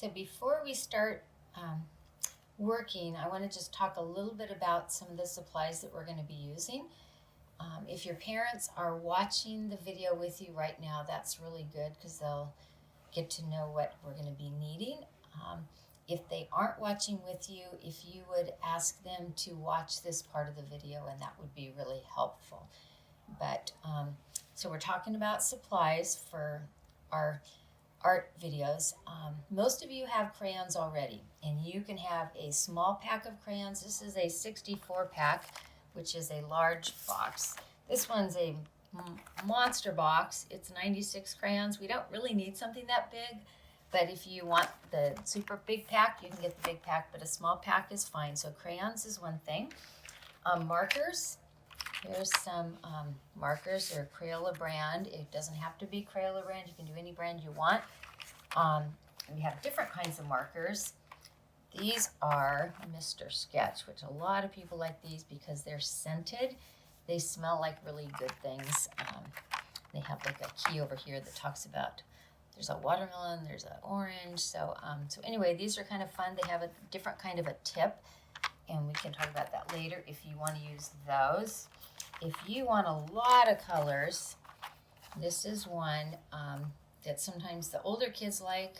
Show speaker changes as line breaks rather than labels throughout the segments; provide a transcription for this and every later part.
So before we start working, I want to just talk a little bit about some of the supplies that we're going to be using. If your parents are watching the video with you right now, that's really good because they'll get to know what we're going to be needing. If they aren't watching with you, if you would ask them to watch this part of the video, and that would be really helpful. But so we're talking about supplies for our art videos. Most of you have crayons already, and you can have a small pack of crayons. This is a 64 pack, which is a large box. This one's a monster box. It's 96 crayons. We don't really need something that big, but if you want the super big pack, you can get the big pack, but a small pack is fine. So crayons is one thing. Markers. Here's some markers. They're Crayola brand. It doesn't have to be Crayola brand. You can do any brand you want. We have different kinds of markers. These are Mr. Sketch, which a lot of people like these because they're scented. They smell like really good things. They have like a key over here that talks about there's a watermelon, there's an orange. So anyway, these are kind of fun. They have a different kind of a tip, and we can talk about that later if you want to use those. If you want a lot of colors, this is one that sometimes the older kids like,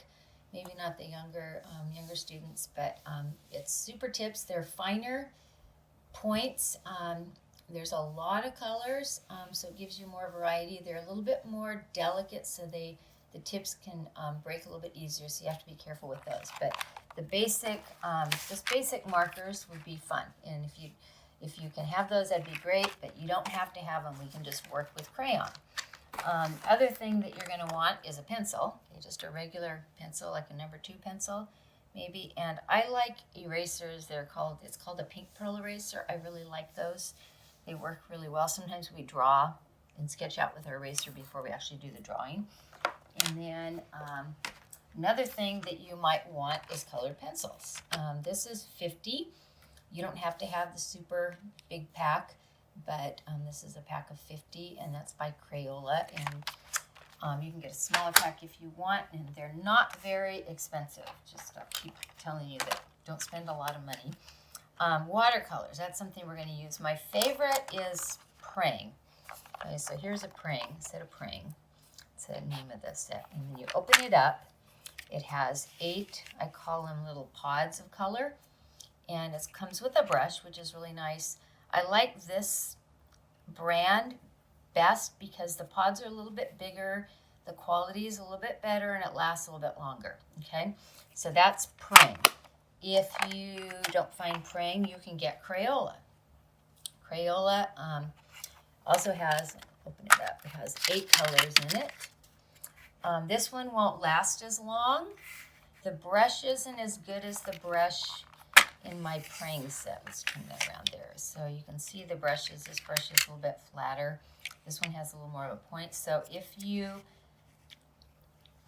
maybe not the younger students, but it's super tips. They're finer points. There's a lot of colors, so it gives you more variety. They're a little bit more delicate, so the tips can break a little bit easier, so you have to be careful with those. But the basic, just basic markers would be fun, and if you can have those, that'd be great, but you don't have to have them. We can just work with crayon. Other thing that you're going to want is a pencil, just a regular pencil, like a number 2 pencil, maybe. And I like erasers. It's called a pink pearl eraser. I really like those. They work really well. Sometimes we draw and sketch out with our eraser before we actually do the drawing. And then another thing that you might want is colored pencils. This is 50. You don't have to have the super big pack, but this is a pack of 50, and that's by Crayola. And you can get a smaller pack if you want, and they're not very expensive. Just I'll keep telling you that don't spend a lot of money. Watercolors, that's something we're going to use. My favorite is Praying. Okay, so here's a Praying, set of Praying. It's the name of the set. And then you open it up. It has 8, I call them little pods of color. And it comes with a brush, which is really nice. I like this brand best because the pods are a little bit bigger, the quality is a little bit better, and it lasts a little bit longer, okay? So that's Praying. If you don't find Praying, you can get Crayola. Crayola also has, open it up, it has 8 colors in it. This one won't last as long. The brush isn't as good as the brush in my Praying set. Let's turn that around there. So you can see the brushes. This brush is a little bit flatter. This one has a little more of a point. So if you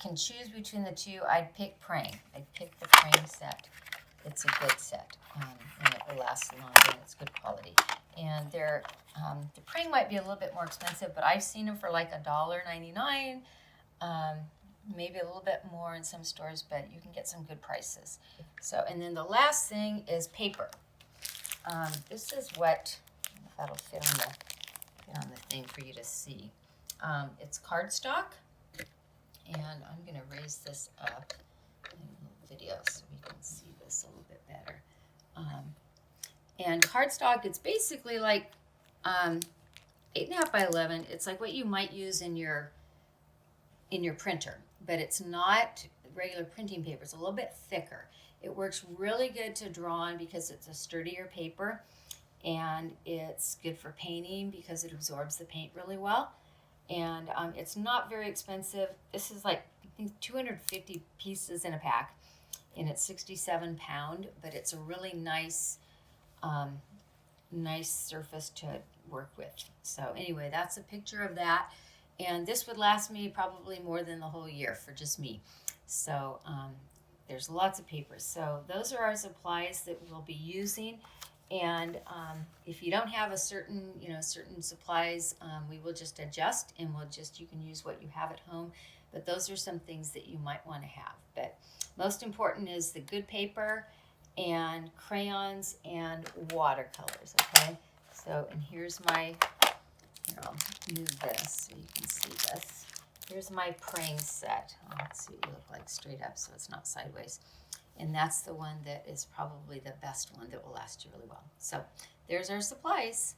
can choose between the two, I'd pick Praying. I'd pick the Praying set. It's a good set, and it will last longer, and it's good quality. And they're, the Praying might be a little bit more expensive, but I've seen them for like $1.99. Maybe a little bit more in some stores, but you can get some good prices. So, and then the last thing is paper. This is what, if that'll fit on the thing for you to see. It's cardstock, and I'm going to raise this up in a video so we can see this a little bit better. And cardstock, it's basically like 8.5 by 11. It's like what you might use in your printer, but it's not regular printing paper. It's a little bit thicker. It works really good to draw on because it's a sturdier paper, and it's good for painting because it absorbs the paint really well. And it's not very expensive. This is like, I think, 250 pieces in a pack, and it's 67 pound, but it's a really nice surface to work with. So anyway, that's a picture of that. And this would last me probably more than the whole year for just me. So there's lots of papers. So those are our supplies that we'll be using. And if you don't have a certain supplies, we will just adjust, and you can use what you have at home. but those are some things that you might want to have. But most important is the good paper and crayons and watercolors, okay? So, and here's my, here, I'll move this so you can see this. Here's my praying set. Oh, let's see what you look like straight up so it's not sideways. And that's the one that is probably the best one that will last you really well. So there's our supplies.